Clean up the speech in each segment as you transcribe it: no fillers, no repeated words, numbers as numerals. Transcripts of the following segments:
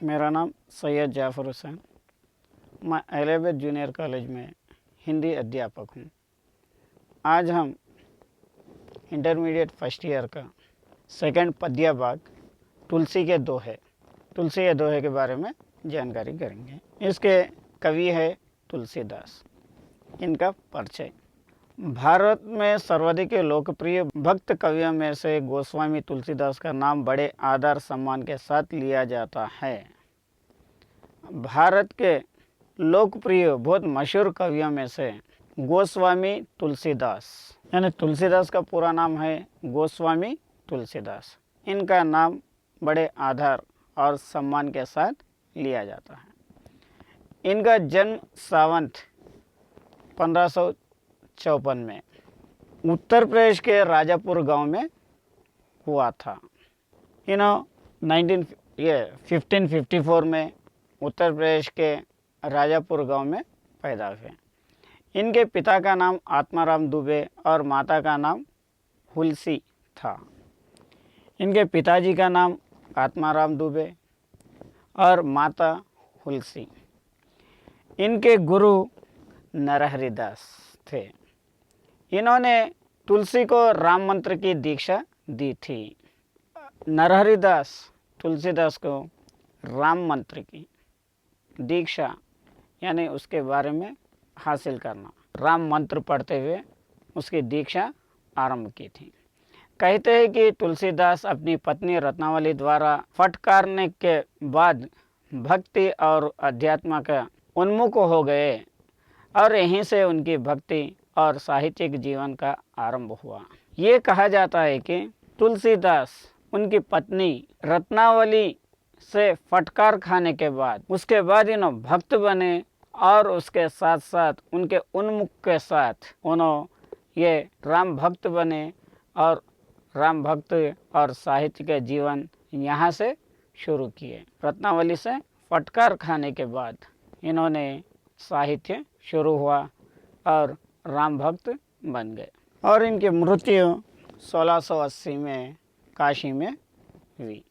मेरा नाम सैयद जाफ़र हुसैन। मैं एलिज़ाबेथ जूनियर कॉलेज में हिंदी अध्यापक हूँ। आज हम इंटरमीडिएट फर्स्ट ईयर का सेकंड पद्य भाग तुलसी के दोहे के बारे में जानकारी करेंगे। इसके कवि है तुलसीदास। इनका परिचय। भारत में सर्वाधिक लोकप्रिय भक्त कवियों में से गोस्वामी तुलसीदास का नाम बड़े आदर सम्मान के साथ लिया जाता है। भारत के लोकप्रिय बहुत मशहूर कवियों में से गोस्वामी तुलसीदास, यानी तुलसीदास का पूरा नाम है गोस्वामी तुलसीदास। इनका नाम बड़े आदर और सम्मान के साथ लिया जाता है। इनका जन्म सावंत 1554 में उत्तर प्रदेश के राजापुर गांव में हुआ था। 1554 में उत्तर प्रदेश के राजापुर गांव में पैदा हुए। इनके पिता का नाम आत्माराम दुबे और माता का नाम हुलसी था। इनके पिताजी का नाम आत्माराम दुबे और माता हुलसी। इनके गुरु नरहरिदास थे। इन्होंने तुलसी को राम मंत्र की दीक्षा दी थी। नरहरिदास तुलसीदास को राम मंत्र की दीक्षा यानी उसके बारे में हासिल करना, राम मंत्र पढ़ते हुए उसकी दीक्षा आरंभ की थी। कहते हैं कि तुलसीदास अपनी पत्नी रत्नावली द्वारा फटकारने के बाद भक्ति और अध्यात्म का उन्मुख हो गए और यहीं से उनकी भक्ति और साहित्यिक जीवन का आरंभ हुआ। ये कहा जाता है कि तुलसीदास उनकी पत्नी रत्नावली से फटकार खाने के बाद उसके बाद इन्हों भक्त बने और उसके साथ साथ उनके उन्मुख के साथ उन्होंने ये राम भक्त बने और राम भक्त और साहित्य के जीवन यहाँ से शुरू किए। रत्नावली से फटकार खाने के बाद इन्होंने साहित्य शुरू हुआ और राम भक्त बन गए और इनकी मृत्यु 1680 में काशी में हुई।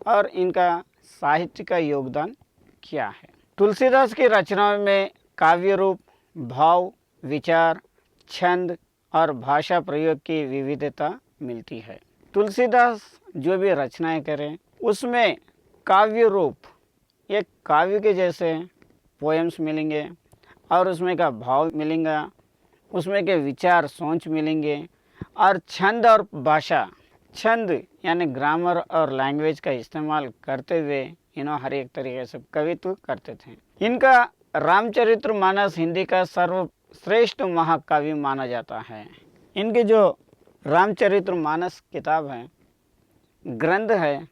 और इनका साहित्य का योगदान क्या है? तुलसीदास की रचनाओं में काव्य रूप, भाव, विचार, छंद और भाषा प्रयोग की विविधता मिलती है। तुलसीदास जो भी रचनाएं करें उसमें काव्य रूप, एक काव्य के जैसे पोएम्स मिलेंगे और उसमें का भाव मिलेगा, उसमें के विचार सोच मिलेंगे और छंद और भाषा, छंद यानी ग्रामर और लैंग्वेज का इस्तेमाल करते हुए इन्होंने हर एक तरीके से कवित्व करते थे। इनका रामचरितमानस हिंदी का सर्वश्रेष्ठ महाकाव्य माना जाता है। इनके जो रामचरितमानस किताब है, ग्रंथ है,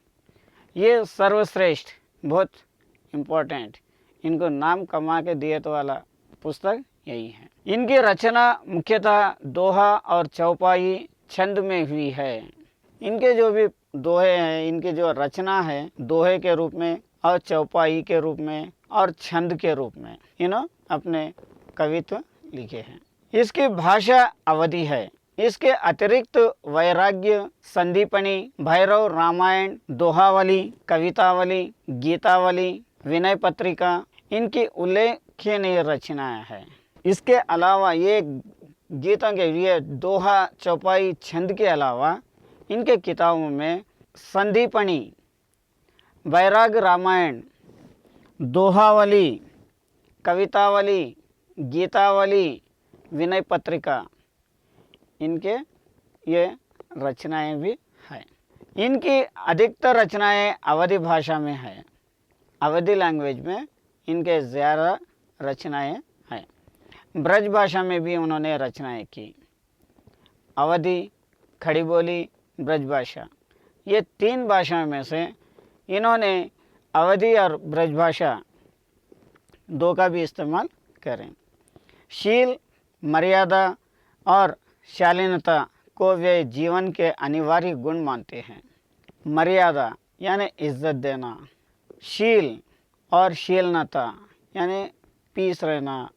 ये सर्वश्रेष्ठ, बहुत इम्पोर्टेंट, इनको नाम कमा के दिए तो वाला पुस्तक यही है। इनकी रचना मुख्यतः दोहा और चौपाई छंद में हुई है। इनके जो भी दोहे हैं, इनकी जो रचना है दोहे के रूप में और चौपाई के रूप में और छंद के रूप में इन्होंने अपने कवित्व लिखे हैं। इसकी भाषा अवधी है। इसके अतिरिक्त वैराग्य, संदीपनी, भैरव, रामायण, दोहावली, कवितावली, गीतावली, विनय पत्रिका इनकी उल्लेखनीय रचनाएं हैं। इसके अलावा ये गीतों के लिए दोहा, चौपाई, छंद के अलावा इनके किताबों में संदीपनी, वैराग रामायण, दोहावली, कवितावली, गीतावली, विनय पत्रिका इनके ये रचनाएं भी हैं। इनकी अधिकतर रचनाएं अवधी भाषा में है। अवधी लैंग्वेज में इनके ज़्यादा रचनाएं हैं। ब्रज भाषा में भी उन्होंने रचनाएं की। अवधी, खड़ी बोली, ब्रज भाषा, ये तीन भाषाओं में से इन्होंने अवधी और ब्रज भाषा दो का भी इस्तेमाल करें। शील, मर्यादा और शालीनता को वे जीवन के अनिवार्य गुण मानते हैं। मर्यादा यानी इज्जत देना, शील और शीलनता यानी पीस रहना,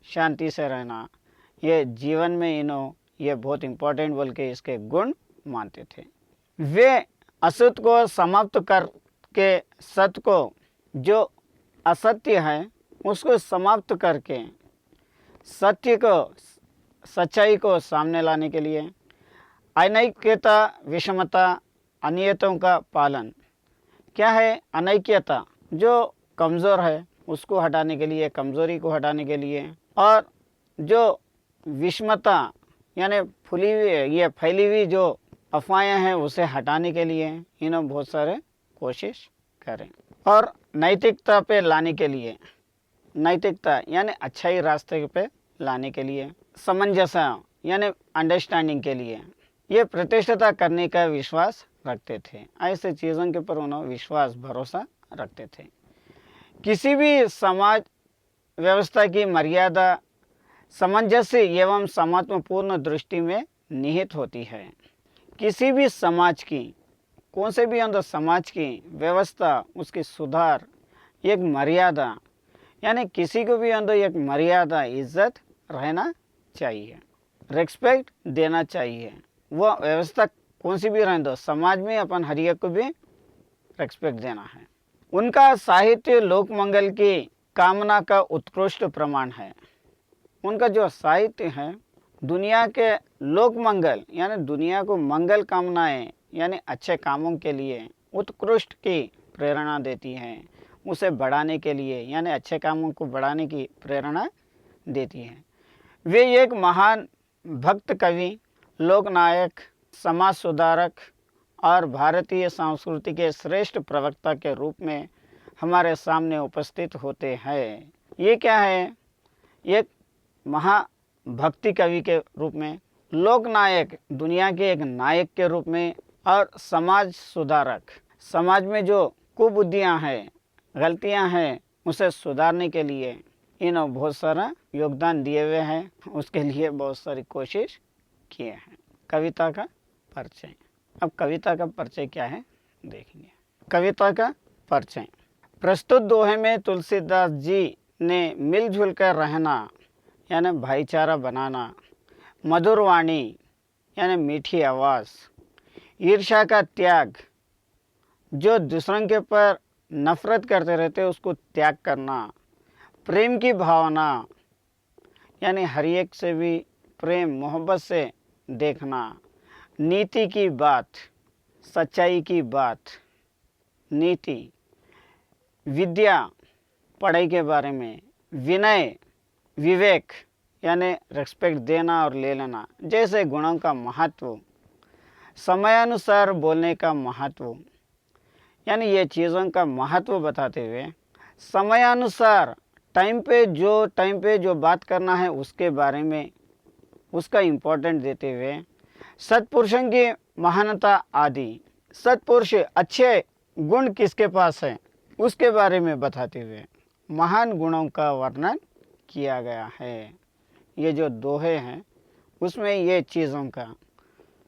शांति से रहना, ये जीवन में ये बहुत इम्पोर्टेंट बोल के इसके गुण मानते थे। वे असत को समाप्त करके सत को जो असत्य है उसको समाप्त करके सत्य को, सच्चाई को सामने लाने के लिए अनैक्यता, विषमता, अनियतों का पालन। क्या है अनैक्यता? जो कमज़ोर है उसको हटाने के लिए, कमज़ोरी को हटाने के लिए, और जो विषमता यानी फुली हुई, ये फैली हुई जो अफवाहें हैं उसे हटाने के लिए इन्होंने बहुत सारे कोशिश करें। और नैतिकता पे लाने के लिए, नैतिकता यानी अच्छाई रास्ते पे लाने के लिए, सामंजस्य यानी अंडरस्टैंडिंग के लिए, ये प्रतिष्ठिता करने का विश्वास रखते थे। ऐसे चीज़ों के ऊपर उन्होंने विश्वास, भरोसा रखते थे। किसी भी समाज व्यवस्था की मर्यादा सामंजस्य एवं समात्मपूर्ण दृष्टि में निहित होती है। किसी भी समाज की, कौन से भी अंदर समाज की व्यवस्था, उसकी सुधार, एक मर्यादा, यानी किसी को भी अंदर एक मर्यादा, इज्जत रहना चाहिए, रिस्पेक्ट देना चाहिए। वह व्यवस्था कौन सी भी रहने दो, समाज में अपन हर एक को भी रिस्पेक्ट देना है। उनका साहित्य लोक मंगल की कामना का उत्कृष्ट प्रमाण है। उनका जो साहित्य है दुनिया के लोक मंगल यानी दुनिया को मंगल कामनाएं यानी अच्छे कामों के लिए उत्कृष्ट की प्रेरणा देती है, उसे बढ़ाने के लिए यानी अच्छे कामों को बढ़ाने की प्रेरणा देती है। वे एक महान भक्त कवि, लोकनायक, समाज सुधारक और भारतीय संस्कृति के श्रेष्ठ प्रवक्ता के रूप में हमारे सामने उपस्थित होते हैं। ये क्या है? एक महाभक्ति कवि के रूप में, लोकनायक दुनिया के एक नायक के रूप में, और समाज सुधारक, समाज में जो कुबुद्धियाँ हैं, गलतियाँ हैं, उसे सुधारने के लिए इन्होंने बहुत सारा योगदान दिए हुए हैं। उसके लिए बहुत सारी कोशिश किए हैं। कविता का परिचय। अब कविता का परिचय क्या है देखेंगे। कविता का परिचय। प्रस्तुत दोहे में तुलसीदास जी ने मिलजुल कर रहना यानी भाईचारा बनाना, मधुर वाणी यानी मीठी आवाज़, ईर्ष्या का त्याग, जो दूसरों के पर नफरत करते रहते उसको त्याग करना, प्रेम की भावना यानी हर एक से भी प्रेम मोहब्बत से देखना, नीति की बात, सच्चाई की बात, नीति, विद्या पढ़ाई के बारे में, विनय, विवेक यानी रिस्पेक्ट देना और ले लेना जैसे गुणों का महत्व, समयानुसार बोलने का महत्व यानी ये चीज़ों का महत्व बताते हुए समयानुसार टाइम पे जो बात करना है उसके बारे में उसका इम्पोर्टेंट देते हुए सत्पुरुषों की महानता आदि, सत्पुरुष अच्छे गुण किसके पास है उसके बारे में बताते हुए महान गुणों का वर्णन किया गया है। ये जो दोहे हैं उसमें ये चीज़ों का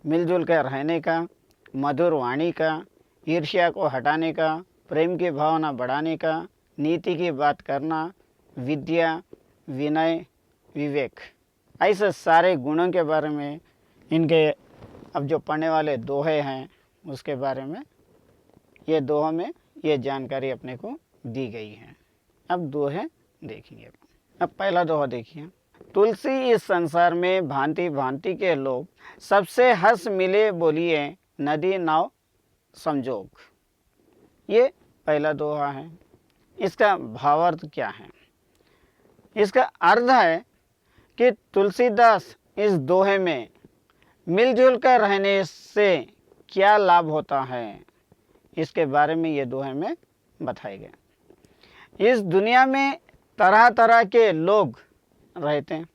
मिलजुल कर रहने का, मधुर वाणी का, ईर्ष्या को हटाने का, प्रेम की भावना बढ़ाने का, नीति की बात करना, विद्या, विनय, विवेक, ऐसे सारे गुणों के बारे में इनके अब जो पढ़ने वाले दोहे हैं उसके बारे में ये दोहों में ये जानकारी अपने को दी गई है। अब दोहे देखेंगे। अब पहला दोहा देखिए। तुलसी इस संसार में भांति भांति के लोग, सबसे हंस मिले बोलिए नदी नाव संजोग। ये पहला दोहा है। इसका भावार्थ क्या है? इसका अर्थ है कि तुलसीदास इस दोहे में मिलजुल कर रहने से क्या लाभ होता है, इसके बारे में ये दोहे में बताए गए। इस दुनिया में तरह तरह के लोग रहते हैं,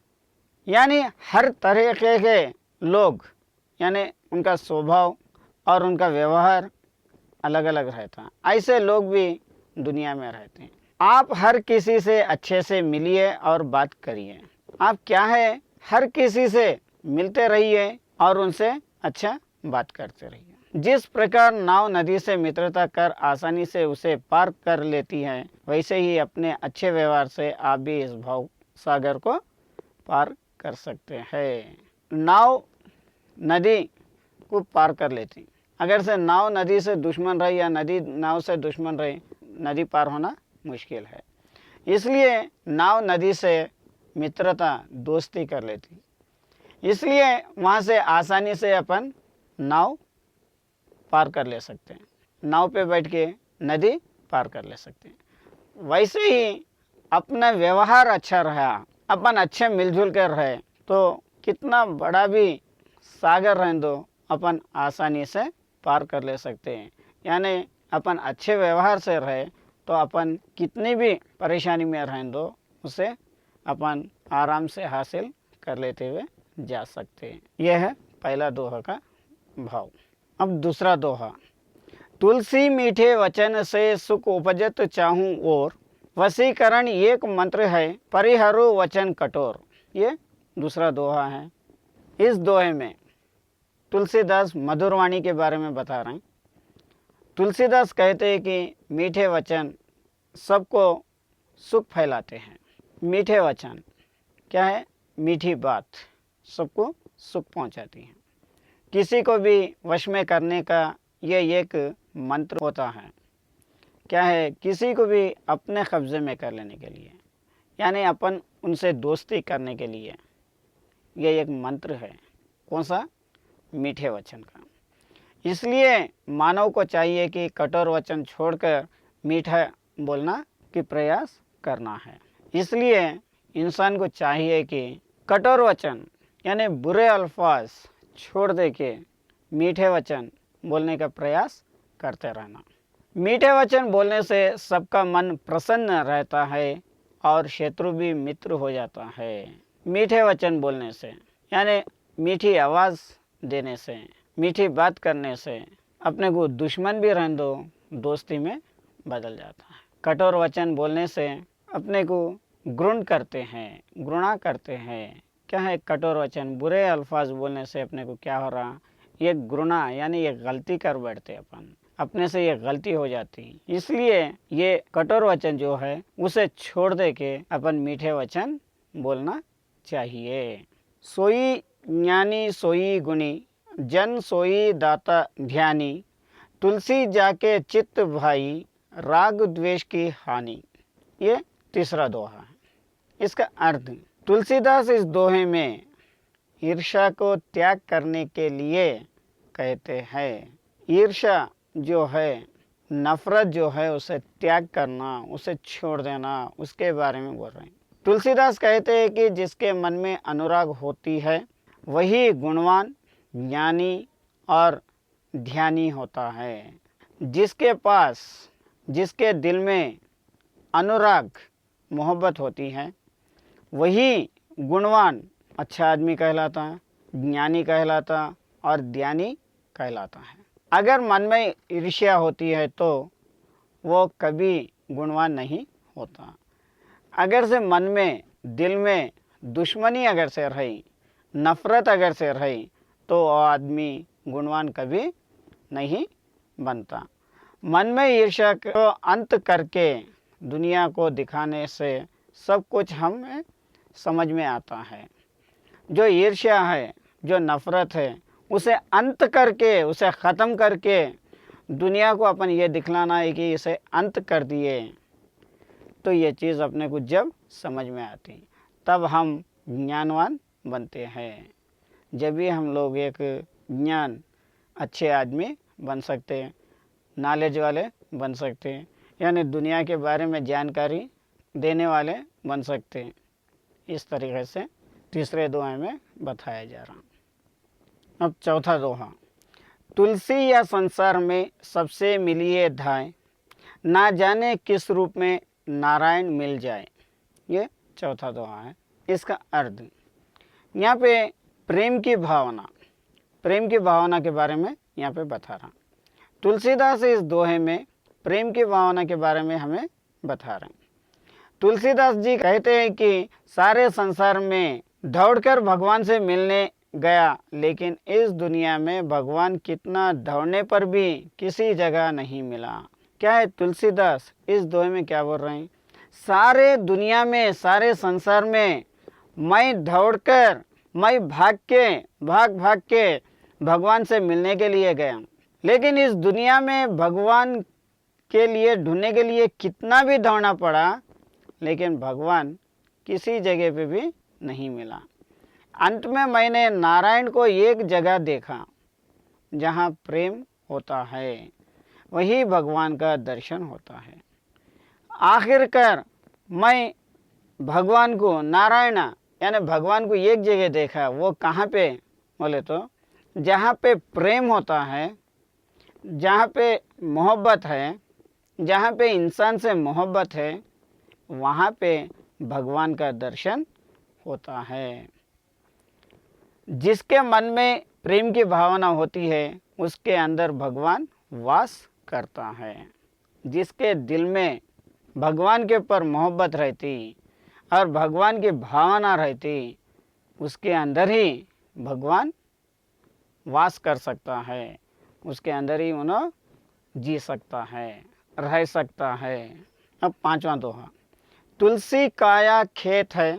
यानी हर तरह के लोग, यानी उनका स्वभाव और उनका व्यवहार अलग अलग रहता है। ऐसे लोग भी दुनिया में रहते हैं। आप हर किसी से अच्छे से मिलिए और बात करिए। आप क्या है, हर किसी से मिलते रहिए और उनसे अच्छा बात करते रहिए। जिस प्रकार नाव नदी से मित्रता कर आसानी से उसे पार कर लेती है, वैसे ही अपने अच्छे व्यवहार से आप भी इस भाव सागर को पार कर सकते हैं। नाव नदी को पार कर लेती। अगर से नाव नदी से दुश्मन रहे या नदी नाव से दुश्मन रहे, नदी पार होना मुश्किल है। इसलिए नाव नदी से मित्रता दोस्ती कर लेती, इसलिए वहाँ से आसानी से अपन नाव पार कर ले सकते हैं, नाव पे बैठ के नदी पार कर ले सकते हैं। वैसे ही अपना व्यवहार अच्छा रहा, अपन अच्छे मिलजुल कर रहे तो कितना बड़ा भी सागर रह दो अपन आसानी से पार कर ले सकते हैं। यानी अपन अच्छे व्यवहार से रहे तो अपन कितनी भी परेशानी में रहें दो उसे अपन आराम से हासिल कर लेते हुए जा सकते हैं। यह है पहला दोहा का भाव। अब दूसरा दोहा, तुलसी मीठे वचन से सुख उपजत चाहूँ और वशीकरण एक मंत्र है परिहरो वचन कठोर। ये दूसरा दोहा है। इस दोहे में तुलसीदास मधुरवाणी के बारे में बता रहे हैं। तुलसीदास कहते हैं कि मीठे वचन सबको सुख फैलाते हैं। मीठे वचन क्या है? मीठी बात सबको सुख पहुंचाती है। किसी को भी वश में करने का ये एक मंत्र होता है। क्या है? किसी को भी अपने कब्जे में कर लेने के लिए, यानी अपन उनसे दोस्ती करने के लिए ये एक मंत्र है। कौन सा? मीठे वचन का। इसलिए मानव को चाहिए कि कठोर वचन छोड़कर मीठा बोलना की प्रयास करना है। इसलिए इंसान को चाहिए कि कठोर वचन यानी बुरे अल्फाज छोड़ दे के मीठे वचन बोलने का प्रयास करते रहना। मीठे वचन बोलने से सबका मन प्रसन्न रहता है और शत्रु भी मित्र हो जाता है। मीठे वचन बोलने से यानी मीठी आवाज़ देने से, मीठी बात करने से अपने को दुश्मन भी रहने दो दोस्ती में बदल जाता है। कठोर वचन बोलने से अपने को घृण करते हैं, घृणा करते हैं। क्या है? कठोर वचन बुरे अल्फाज बोलने से अपने को क्या हो रहा? ये घृणा यानी ये गलती कर बैठते अपन, अपने से ये गलती हो जाती। इसलिए ये कठोर वचन जो है उसे छोड़ दे के अपन मीठे वचन बोलना चाहिए। सोई ज्ञानी सोई गुणी जन सोई दाता ध्यानी तुलसी जाके चित्त भाई राग द्वेष की हानि। ये तीसरा दोहा है। इसका अर्थ, तुलसीदास इस दोहे में ईर्ष्या को त्याग करने के लिए कहते हैं। ईर्ष्या जो है, नफरत जो है, उसे त्याग करना, उसे छोड़ देना, उसके बारे में बोल रहे हैं। तुलसीदास कहते हैं कि जिसके मन में अनुराग होती है वही गुणवान, ज्ञानी और ध्यानी होता है। जिसके पास, जिसके दिल में अनुराग मोहब्बत होती है वही गुणवान, अच्छा आदमी कहलाता है, ज्ञानी कहलाता और ध्यानी कहलाता है। अगर मन में ईर्ष्या होती है तो वो कभी गुणवान नहीं होता। अगर से मन में, दिल में दुश्मनी अगर से रही, नफरत अगर से रही तो वो आदमी गुणवान कभी नहीं बनता। मन में ईर्ष्या को अंत करके दुनिया को दिखाने से सब कुछ हमें समझ में आता है। जो ईर्ष्या है, जो नफरत है, उसे अंत करके, उसे ख़त्म करके दुनिया को अपन ये दिखलाना है कि इसे अंत कर दिए, तो ये चीज़ अपने को जब समझ में आती तब हम ज्ञानवान बनते हैं। जब भी हम लोग एक ज्ञान, अच्छे आदमी बन सकते हैं, नॉलेज वाले बन सकते हैं, यानी दुनिया के बारे में जानकारी देने वाले बन सकते हैं। इस तरीके से तीसरे दोहे में बताया जा रहा। अब चौथा दोहा, तुलसी या संसार में सबसे मिलिए धाय ना जाने किस रूप में नारायण मिल जाए। ये चौथा दोहा है। इसका अर्थ, यहाँ पे प्रेम की भावना के बारे में यहाँ पे बता रहा। तुलसीदास इस दोहे में प्रेम की भावना के बारे में हमें बता रहे हैं। तुलसीदास जी कहते हैं कि सारे संसार में दौड़कर भगवान से मिलने गया, लेकिन इस दुनिया में भगवान कितना दौड़ने पर भी किसी जगह नहीं मिला। क्या है? तुलसीदास इस दोहे में क्या बोल रहे हैं? सारे दुनिया में, सारे संसार में मैं दौड़कर, मैं भाग के भगवान से मिलने के लिए गया, लेकिन इस दुनिया में भगवान के लिए ढूंढने के लिए कितना भी दौड़ना पड़ा, लेकिन भगवान किसी जगह पे भी नहीं मिला। अंत में मैंने नारायण को एक जगह देखा जहाँ प्रेम होता है, वही भगवान का दर्शन होता है। आखिरकार मैं भगवान को, नारायण यानी भगवान को एक जगह देखा। वो कहाँ पे बोले तो जहाँ पे प्रेम होता है, जहाँ पे मोहब्बत है, जहाँ पे इंसान से मोहब्बत है, वहाँ पे भगवान का दर्शन होता है। जिसके मन में प्रेम की भावना होती है उसके अंदर भगवान वास करता है। जिसके दिल में भगवान के ऊपर मोहब्बत रहती और भगवान की भावना रहती, उसके अंदर ही भगवान वास कर सकता है, उसके अंदर ही उन्हें जी सकता है, रह सकता है। अब पांचवा दोहा। तुलसी काया खेत है,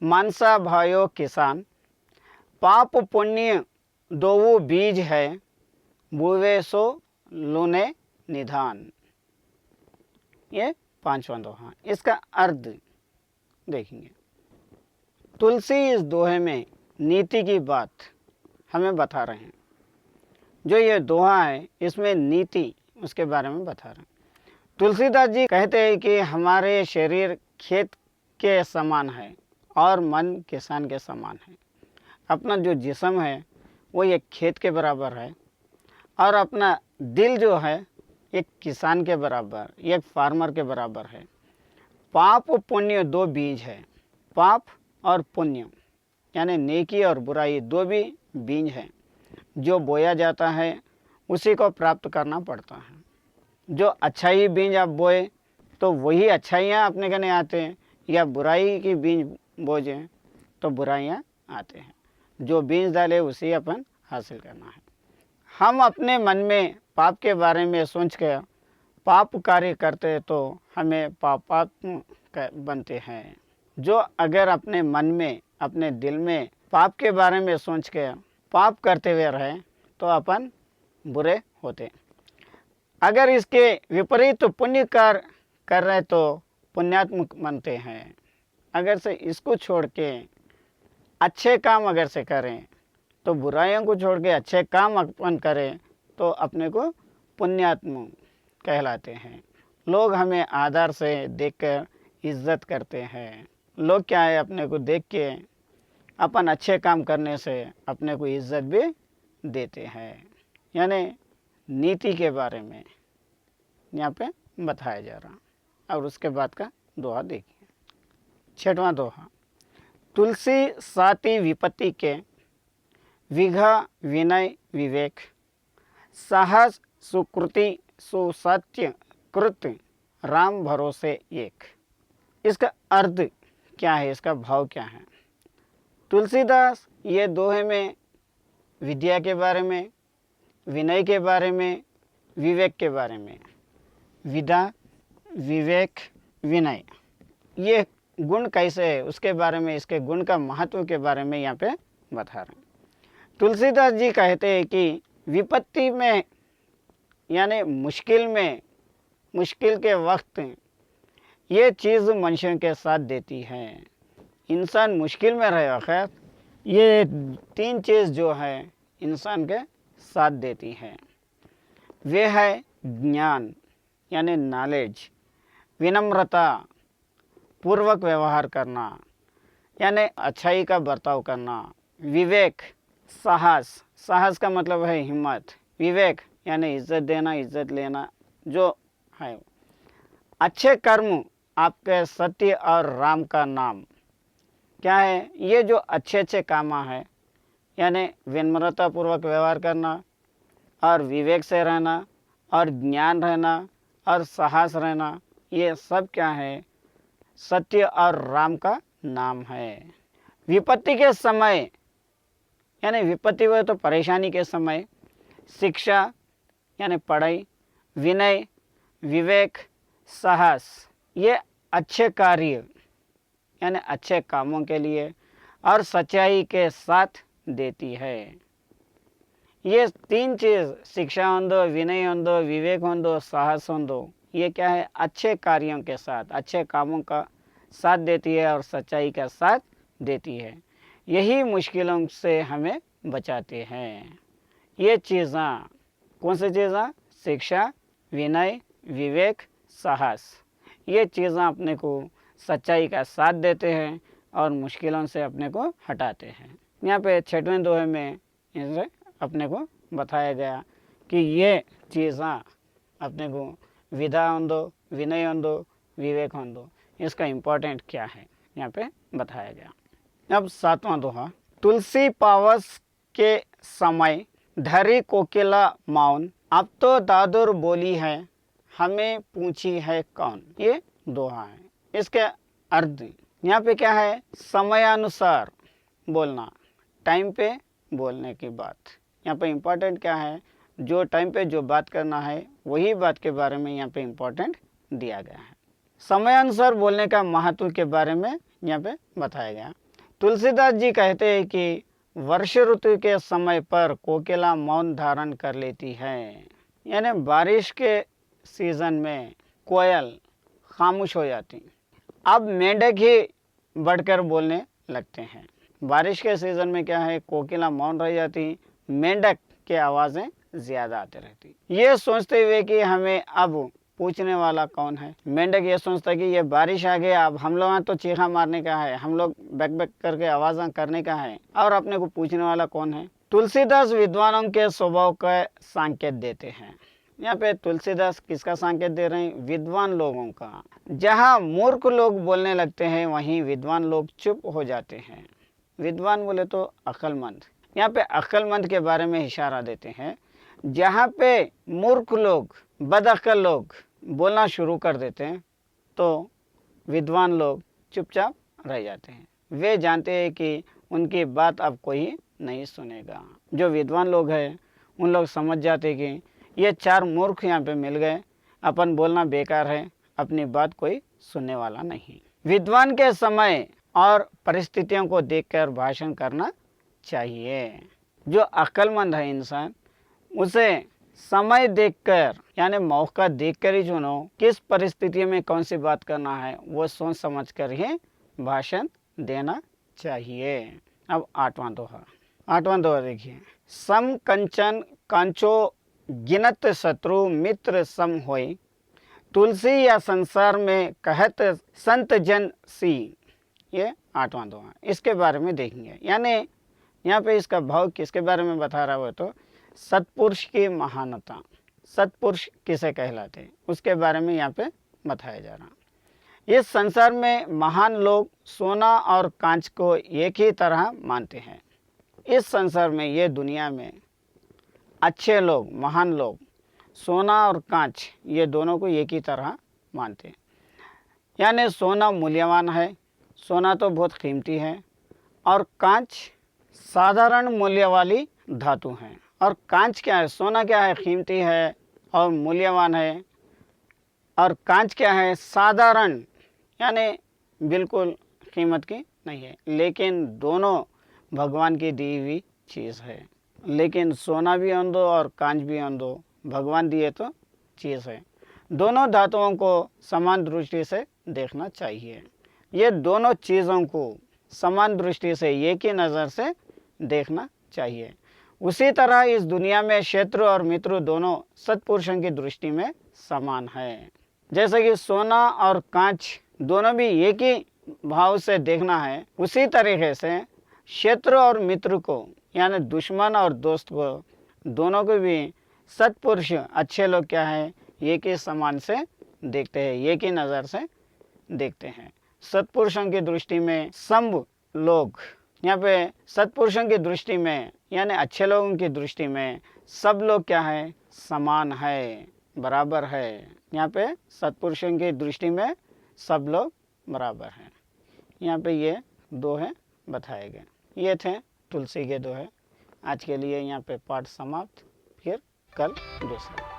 मानसा भायो किसान, पाप पुण्य दोवु बीज है, बुवे सो लूने निधान। ये पांचवा दोहा। इसका अर्थ देखेंगे। तुलसी इस दोहे में नीति की बात हमें बता रहे हैं। जो ये दोहा है इसमें नीति उसके बारे में बता रहे हैं। तुलसीदास जी कहते हैं कि हमारे शरीर खेत के समान है और मन किसान के समान है। अपना जो जिस्म है वो एक खेत के बराबर है और अपना दिल जो है एक किसान के बराबर, एक फार्मर के बराबर है। पाप पुण्य दो बीज है। पाप और पुण्य यानी नेकी और बुराई दो भी बीज हैं। जो बोया जाता है उसी को प्राप्त करना पड़ता है। जो अच्छाई बीज आप बोए तो वही अच्छाइयाँ अपने कने आते हैं, या बुराई की बीज बोझे तो बुराइयाँ आते हैं। जो बीज डाले उसी अपन हासिल करना है। हम अपने मन में पाप के बारे में सोच कर पाप कार्य करते तो हमें पापात्म बनते हैं। जो अगर अपने मन में, अपने दिल में पाप के बारे में सोच के पाप करते हुए रहे तो अपन बुरे होते। अगर इसके विपरीत पुण्य कार्य कर रहे तो पुण्यात्मक बनते हैं। अगर से इसको छोड़ के अच्छे काम अगर से करें तो बुराइयों को छोड़ के अच्छे काम अपन करें तो अपने को पुण्यात्म कहलाते हैं। लोग हमें आदर से देखकर इज्जत करते हैं। लोग क्या है, अपने को देख के अपन अच्छे काम करने से अपने को इज्जत भी देते हैं। यानी नीति के बारे में यहाँ पे बताया जा रहा। और उसके बाद का दोहा देखिए। छठवां दोहा। तुलसी साति विपत्ति के, विघा विनय विवेक, साहस सुकृति सुसत्य कृत, राम भरोसे एक। इसका अर्थ क्या है, इसका भाव क्या है? तुलसीदास ये दोहे में विद्या के बारे में, विनय के बारे में, विवेक के बारे में, विद्या विवेक विनय ये गुण कैसे है उसके बारे में, इसके गुण का महत्व के बारे में यहाँ पे बता रहे हैं। तुलसीदास जी कहते हैं कि विपत्ति में यानी मुश्किल में, मुश्किल के वक्त ये चीज़ मनुष्यों के साथ देती है। इंसान मुश्किल में रहे वक्त ये तीन चीज़ जो है इंसान के साथ देती है। वे है ज्ञान यानी नॉलेज, विनम्रता पूर्वक व्यवहार करना यानी अच्छाई का बर्ताव करना, विवेक साहस, साहस का मतलब है हिम्मत, विवेक यानी इज्जत देना, इज्जत लेना जो है, अच्छे कर्म आपके सत्य और राम का नाम क्या है। ये जो अच्छे अच्छे काम है यानी विनम्रता पूर्वक व्यवहार करना और विवेक से रहना और ज्ञान रहना और साहस रहना, ये सब क्या है, सत्य और राम का नाम है। विपत्ति के समय यानी विपत्ति हुए तो परेशानी के समय शिक्षा यानी पढ़ाई, विनय विवेक साहस ये अच्छे कार्य यानी अच्छे कामों के लिए और सच्चाई के साथ देती है। ये तीन चीज़, शिक्षा होंदो, विनय होंदो, विवेक होंदो, साहस होंदो, ये क्या है, अच्छे कार्यों के साथ, अच्छे कामों का साथ देती है और सच्चाई का साथ देती है। यही मुश्किलों से हमें बचाते हैं। ये चीज़ें, कौन सी चीज़ें? शिक्षा, विनय, विवेक, साहस, ये चीज़ें अपने को सच्चाई का साथ देते हैं और मुश्किलों से अपने को हटाते हैं। यहाँ पे 6वें दोहे में इसे अपने को बताया गया कि ये चीज़ें अपने को विधा होंदो, विनय होंदो, विवेक होंदो, इसका इम्पोर्टेंट क्या है यहाँ पे बताया गया। अब 7वां दोहा, तुलसी पावस के समय धरी कोकिला मौन, अब तो दादुर बोली है हमें पूछी है कौन। ये दोहा है। इसके अर्थ यहाँ पे क्या है, समयानुसार बोलना, टाइम पे बोलने की बात। यहाँ पे इम्पोर्टेंट क्या है, जो टाइम पे जो बात करना है वही बात के बारे में यहाँ पे इम्पोर्टेंट दिया गया है। समयानुसार बोलने का महत्व के बारे में यहाँ पे बताया गया। तुलसीदास जी कहते हैं कि वर्ष ऋतु के समय पर कोकिला मौन धारण कर लेती है, यानी बारिश के सीजन में कोयल खामोश हो जाती, अब मेंढक ही बढ़कर बोलने लगते हैं। बारिश के सीजन में क्या है, कोकिला मौन रह जाती, मेंढक के आवाज़ें ज़्यादा आती रहती। ये सोचते हुए कि हमें अब पूछने वाला कौन है, मेंढक ये सोचता है कि ये बारिश आ गया, अब हम लोग तो चीखा मारने का है, हम लोग बैक बैक करके आवाज़ करने का है, और अपने को पूछने वाला कौन है। तुलसीदास विद्वानों के स्वभाव का संकेत देते हैं। यहाँ पे तुलसीदास किसका संकेत दे रहे हैं, विद्वान लोगों का। जहाँ मूर्ख लोग बोलने लगते हैं वहीं विद्वान लोग चुप हो जाते हैं। विद्वान बोले तो अक्लमंद, यहाँ पे अक्लमंद के बारे में इशारा देते हैं। जहाँ पे मूर्ख लोग, बदअक्ल लोग बोलना शुरू कर देते हैं तो विद्वान लोग चुपचाप रह जाते हैं। वे जानते हैं कि उनकी बात अब कोई नहीं सुनेगा। जो विद्वान लोग हैं उन लोग समझ जाते हैं कि ये चार मूर्ख यहाँ पे मिल गए, अपन बोलना बेकार है, अपनी बात कोई सुनने वाला नहीं। विद्वान के समय और परिस्थितियों को देखकर भाषण करना चाहिए। जो अक्लमंद है इंसान, उसे समय देखकर यानी मौका देखकर ही चुनो, किस परिस्थिति में कौन सी बात करना है वो सोच समझ कर ही भाषण देना चाहिए। अब 8वां दोहा देखिए, सम कंचन कांचो गिनत शत्रु मित्र सम होय, तुलसी या संसार में कहत संत जन सी। ये 8वां दोहा, इसके बारे में देखेंगे। यानी यहाँ पे इसका भाव किसके बारे में बता रहा हो, तो सत्पुरुष की महानता, सत्पुरुष किसे कहलाते हैं उसके बारे में यहाँ पे बताया जा रहा। इस संसार में महान लोग सोना और कांच को एक ही तरह मानते हैं। इस संसार में, ये दुनिया में अच्छे लोग, महान लोग सोना और कांच ये दोनों को एक ही तरह मानते हैं। यानी सोना मूल्यवान है, सोना तो बहुत कीमती है, और कांच साधारण मूल्य वाली धातु है। और कांच क्या है, सोना क्या है, कीमती है और मूल्यवान है, और कांच क्या है, साधारण यानी बिल्कुल कीमत की नहीं है। लेकिन दोनों भगवान की दी हुई चीज़ है। लेकिन सोना भी हों दो और कांच भी हों दो, भगवान दिए तो चीज़ है। दोनों धातुओं को समान दृष्टि से देखना चाहिए। ये दोनों चीज़ों को समान दृष्टि से, एक ही नज़र से देखना चाहिए। उसी तरह इस दुनिया में शत्रु और मित्र दोनों सत्पुरुषों की दृष्टि में समान है। जैसे कि सोना और कांच दोनों भी एक ही भाव से देखना है, उसी तरीके से शत्रु और मित्र को यानी दुश्मन और दोस्त को, दोनों को भी सत्पुरुष अच्छे लोग क्या है, एक ही समान से देखते हैं, एक ही नज़र से देखते हैं। सत्पुरुषों की दृष्टि में सब लोग, यहाँ पे सत्पुरुषों की दृष्टि में यानी अच्छे लोगों की दृष्टि में सब लोग क्या है, समान है, बराबर है। यहाँ पे सत्पुरुषों की दृष्टि में सब लोग बराबर हैं। यहाँ पे ये दोहे बताए गए। ये थे तुलसी के दोहे। आज के लिए यहाँ पे पाठ समाप्त, फिर कल दूसरा।